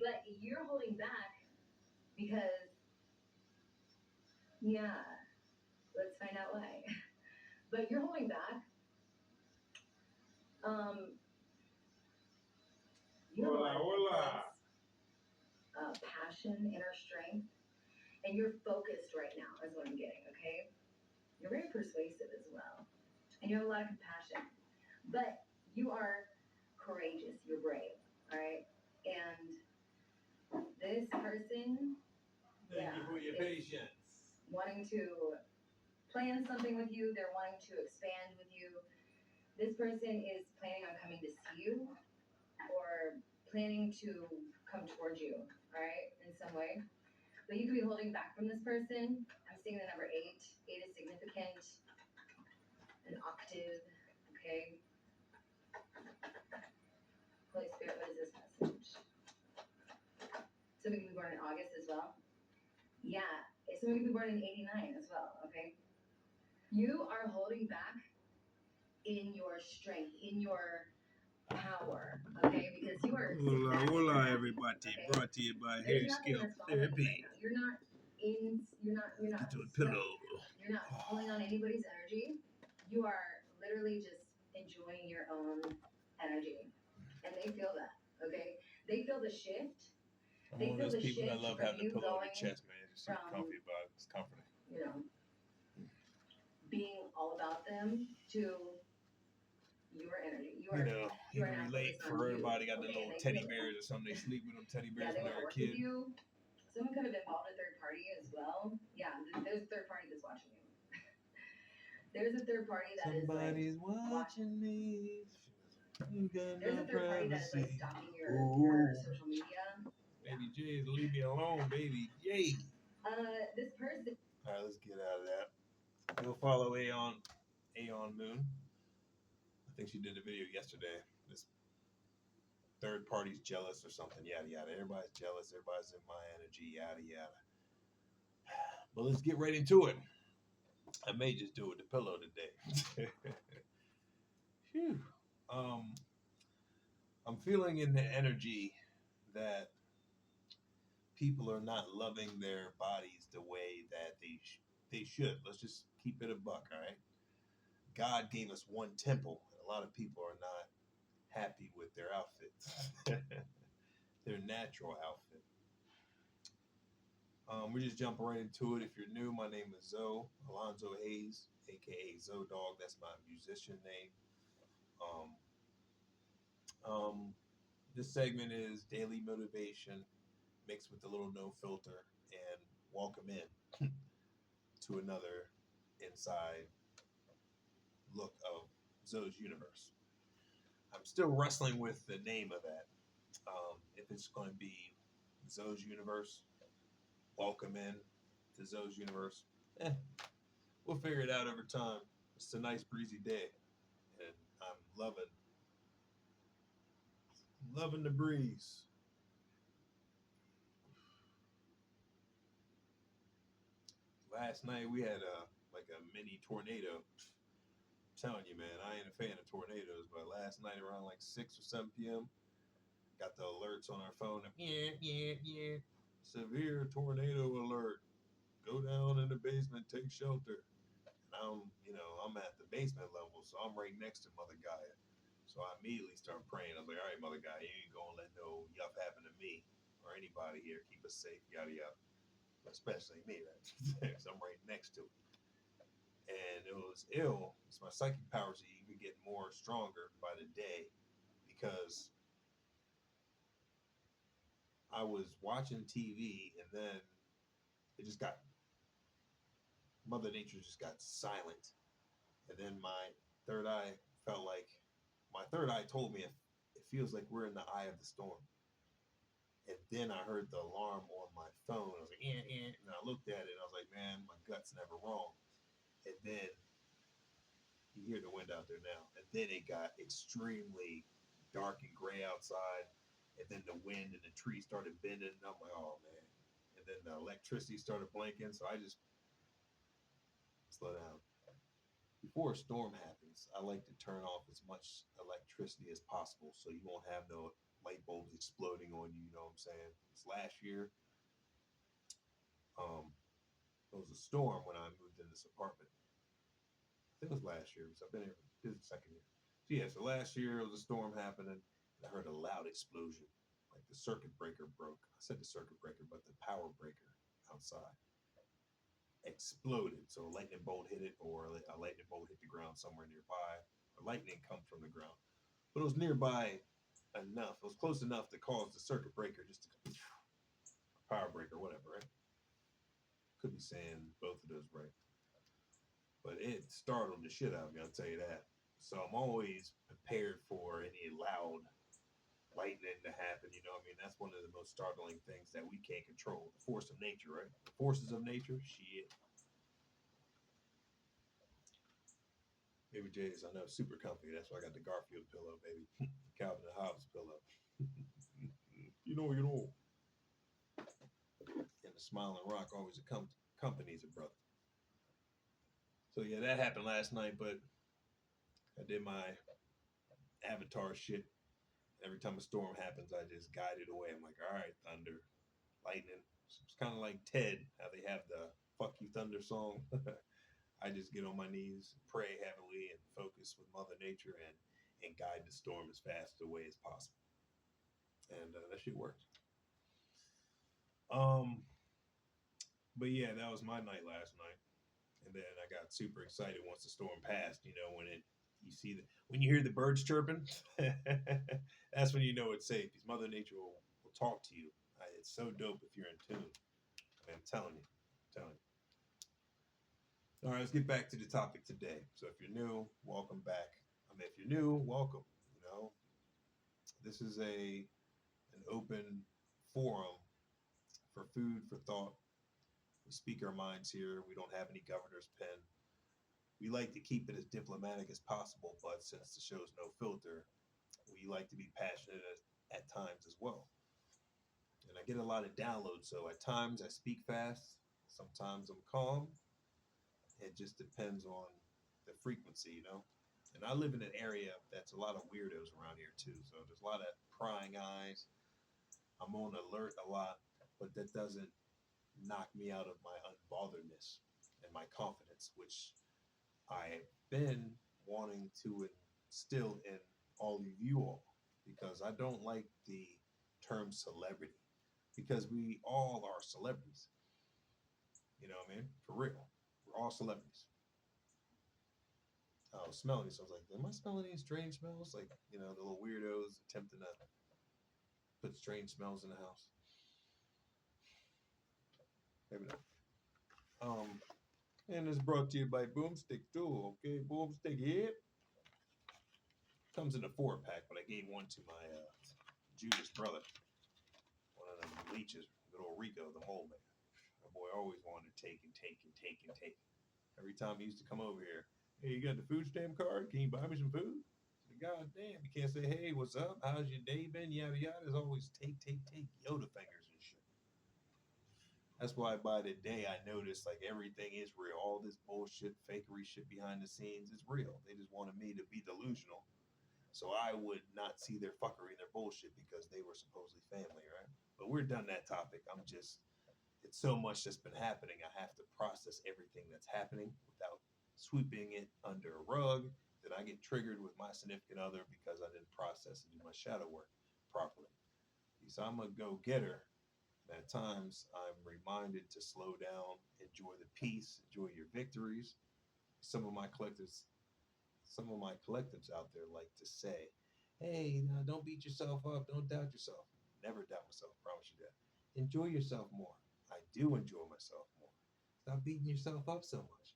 but you're holding back because, yeah, let's find out why. But you're holding back. Um, you have a lot of Hola. passion, inner strength, and you're focused right now, is what I'm getting, okay? You're very persuasive as well, and you have a lot of compassion, but you are courageous, you're brave, all right? And this person, Thank you for your is patience. wanting to plan something with you, they're wanting to expand with you. This person is planning on coming to see you or planning to come towards you, all right, in some way. But you could be holding back from this person. I'm seeing the number eight. Eight is significant, an octave, okay? Holy Spirit, what is this message? Somebody could be born in August as well. Yeah, somebody could be born in 89 as well, okay? You are holding back in your strength, in your power, okay? Because you are Hola, everybody. okay? Brought to you by There's Hair nothing Scalp that's following you right Therapy. now. You're not Get to a stuck. pillow. You're not pulling on anybody's energy. You are literally just enjoying your own energy. And they feel that, okay? They feel the shift. I'm They one feel of those the people that shift love from having a you pillow on going their chest, man. Just super from, comfy about it. It's comforting. you know, being all about them to your energy. You know, you are can now relate focused on for you. everybody. Got the Okay, and little they teddy feel it. bears or something. They sleep with them teddy Yeah, bears they when want to they're a work with kid. you. Someone could have involved a third party as well. Yeah, there's a third party that's watching you. There's a third party that Somebody's is like watching me. You got there's no a third party that is like privacy. stalking your Ooh. social media. Baby J, leave me alone, baby. Yay. This person. All right, let's get out of that. Go follow Aeon Moon. I think she did a video yesterday. This third party's jealous or something. Yada yada. Everybody's jealous. Everybody's in my energy. Yada yada. But let's get right into it. I may just do it with the pillow today. Phew. Um, I'm feeling in the energy that people are not loving their bodies the way that they should. Let's just keep it a buck, all right? God gave us one temple, and a lot of people are not happy with their outfits, their natural outfit. We're just jumping right into it. If you're new, my name is Zoe Alonzo Hayes, aka Zoe Dog. That's my musician name. Um, um, this segment is daily motivation mixed with a little no filter, and welcome in to another inside look of Zoe's universe. I'm still wrestling with the name of that. If it's going to be Zoe's universe, welcome in to Zoe's universe. Eh, we'll figure it out over time. It's a nice breezy day, and I'm loving the breeze. Last night we had a mini tornado. I'm telling you, man, I ain't a fan of tornadoes, but last night around like 6 or 7 p.m., got the alerts on our phone. Yeah, yeah, yeah. Severe tornado alert. Go down in the basement, take shelter. And I'm at the basement level, so I'm right next to Mother Gaia. So I immediately start praying. I was like, all right, Mother Gaia, you ain't gonna let no yup happen to me or anybody here. Keep us safe, yada yada. Especially me, right? Because I'm right next to it. And it was ill. So my psychic powers are even getting more stronger by the day because I was watching TV and then it just got Mother Nature just got silent. And then third eye felt like my third eye told me it feels like we're in the eye of the storm. And then I heard the alarm on my phone. I was like, and I looked at it and I was like, man, my gut's never wrong. And then you hear the wind out there now. And then it got extremely dark and gray outside. And then the wind and the trees started bending. And I'm like, oh man. And then the electricity started blinking. So I just slow down. Before a storm happens, I like to turn off as much electricity as possible so you won't have no light bulbs exploding on you. You know what I'm saying? This last year, um, it was a storm when I moved in this apartment. I think it was last year because I've been here. This is the second year. So yeah, so last year it was a storm happening, and I heard a loud explosion, like the circuit breaker broke. I said the circuit breaker, but the power breaker outside exploded. So a lightning bolt hit it, or a lightning bolt hit the ground somewhere nearby. Or lightning come from the ground, but it was nearby enough. It was close enough to cause the circuit breaker just to power breaker, whatever. Right? Could be saying both of those right, but it startled the shit out of me. I'll tell you that. So I'm always prepared for any loud lightning to happen. You know, what I mean, that's one of the most startling things that we can't control. The force of nature, right? The forces of nature, shit. Baby J's, I know, super comfy. That's why I got the Garfield pillow, baby. Calvin and Hobbes pillow. you know. And the smiling rock always accompanies a brother. So yeah, that happened last night, but I did my avatar shit. Every time a storm happens, I just guide it away. I'm like, all right, thunder, lightning. It's kind of like Ted, how they have the "Fuck You Thunder" song. I just get on my knees, pray heavily, and focus with Mother Nature, and guide the storm as fast away as possible. And that shit works. Um, but yeah, that was my night last night, and then I got super excited once the storm passed. You know, when you hear the birds chirping, that's when you know it's safe. Because Mother Nature will talk to you. It's so dope if you're in tune. I mean, I'm telling you, I'm telling you. All right, let's get back to the topic today. So if you're new, welcome back. I mean, if you're new, welcome. You know, this is an open forum for food for thought. We speak our minds here. We don't have any governor's pen. We like to keep it as diplomatic as possible, but since the show's no filter, we like to be passionate at times as well. And I get a lot of downloads, so at times I speak fast, sometimes I'm calm. It just depends on the frequency, you know. And I live in an area that's a lot of weirdos around here too. So there's a lot of prying eyes. I'm on alert a lot, but that doesn't knock me out of my unbotheredness and my confidence, which I've been wanting to instill in all of you all, because I don't like the term celebrity, because we all are celebrities. You know what I mean? For real. We're all celebrities. I was smelling these. I was like, am I smelling any strange smells? Like, you know, the little weirdos attempting to put strange smells in the house. Maybe not. And it's brought to you by Boomstick too. Okay, Boomstick here. Comes in a 4-pack, but I gave one to my Jewish brother. One of them leeches, little Rico, the mole man. My boy always wanted to take and take and take and take. Every time he used to come over here, hey, you got the food stamp card? Can you buy me some food? I said, God damn, you can't say, hey, what's up? How's your day been? Yada yada. It's always take, take, take, Yoda fingers and shit. That's why by the day I noticed like everything is real. All this bullshit, fakery shit behind the scenes is real. They just wanted me to be delusional, so I would not see their fuckery and their bullshit because they were supposedly family, right? But we're done that topic. It's so much that's been happening. I have to process everything that's happening without sweeping it under a rug. Then I get triggered with my significant other because I didn't process and do my shadow work properly. So I'm a go getter. And at times, I'm reminded to slow down, enjoy the peace, enjoy your victories. Some of my collectives, some of my collectives out there like to say, "Hey, don't beat yourself up. Don't doubt yourself." Never doubt myself. Promise you that. Enjoy yourself more. I do enjoy myself more. Stop beating yourself up so much.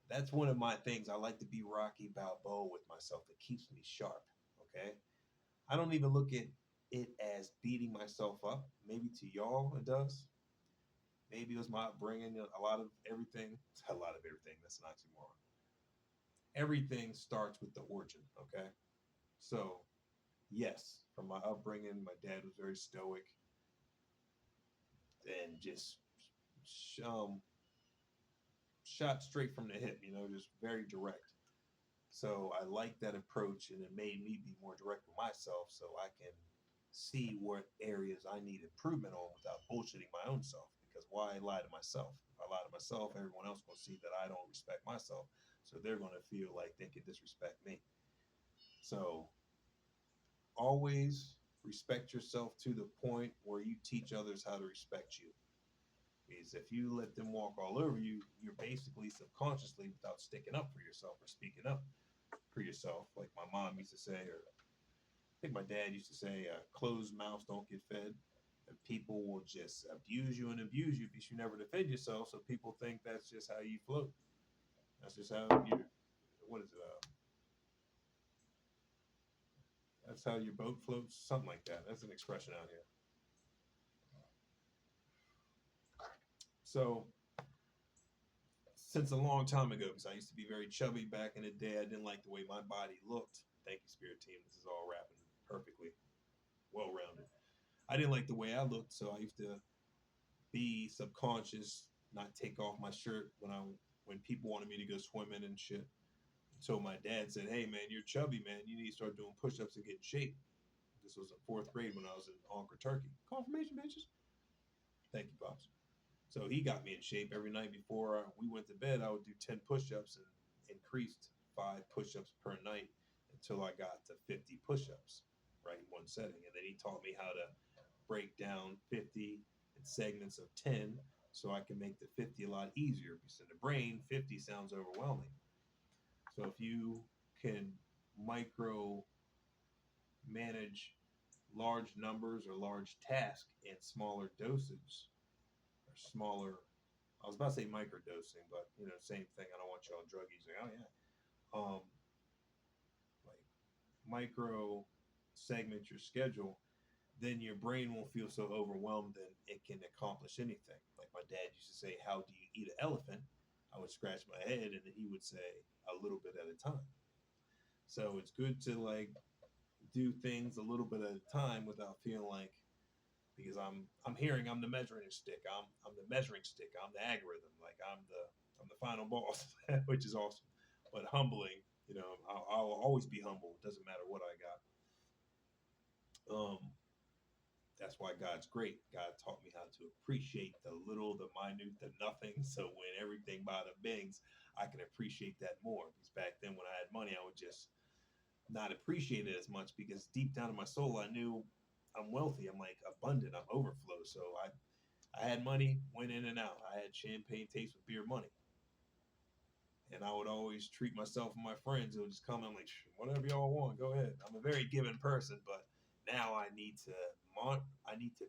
That's one of my things. I like to be Rocky Balboa with myself. It keeps me sharp. Okay. I don't even look at it as beating myself up. Maybe to y'all it does. Maybe it was my upbringing. A lot of everything. A lot of everything. That's an oxymoron. Everything starts with the origin. Okay. So yes, from my upbringing, my dad was very stoic and just um, shot straight from the hip. You know, just very direct. So I like that approach, and it made me be more direct with myself, so I can see what areas I need improvement on without bullshitting my own self. Because why lie to myself? If I lie to myself, everyone else will see that I don't respect myself. So they're going to feel like they can disrespect me. So always respect yourself to the point where you teach others how to respect you. Because if you let them walk all over you, you're basically subconsciously, without sticking up for yourself or speaking up for yourself, like my mom used to say, or I think my dad used to say, closed mouths don't get fed. And people will just abuse you because you never defend yourself. So people think that's just how you float. That's just how you, what is it? That's how your boat floats, something like that. That's an expression out here. So since a long time ago, because I used to be very chubby back in the day, I didn't like the way my body looked. Thank you, Spirit Team. This is all wrapping perfectly, well rounded. I didn't like the way I looked, so I used to be subconscious, not take off my shirt when people wanted me to go swimming and shit. So my dad said, "Hey man, you're chubby, man. You need to start doing push-ups and get in shape." This was in fourth grade when I was in Anchor, Turkey. Confirmation, bitches. Thank you, pops. So he got me in shape every night before we went to bed. I would do 10 push-ups and increased 5 push-ups per night until I got to 50 push-ups, right, in one setting. And then he taught me how to break down 50 in segments of 10 so I can make the 50 a lot easier because in the brain, 50 sounds overwhelming. So if you can micro manage large numbers or large tasks in smaller dosage or smaller, I was about to say microdosing, but same thing. I don't want y'all drug using. Oh yeah, like micro segment your schedule, then your brain won't feel so overwhelmed and it can accomplish anything. Like my dad used to say, "How do you eat an elephant?" I would scratch my head, and then he would say, "A little bit at a time." So it's good to like do things a little bit at a time without feeling like, because I'm hearing I'm the measuring stick. I'm the measuring stick. I'm the algorithm. Like I'm the final boss, which is awesome, but humbling. I'll always be humble. It doesn't matter what I got. That's why God's great. God taught me how to appreciate the little, the minute, the nothing. So when everything bada bings, I can appreciate that more. Because back then, when I had money, I would just not appreciate it as much because deep down in my soul, I knew I'm wealthy. I'm like abundant. I'm overflow. So I had money, went in and out. I had champagne taste with beer money. And I would always treat myself and my friends. It would just come. I'm like, whatever y'all want, go ahead. I'm a very giving person, but now I need to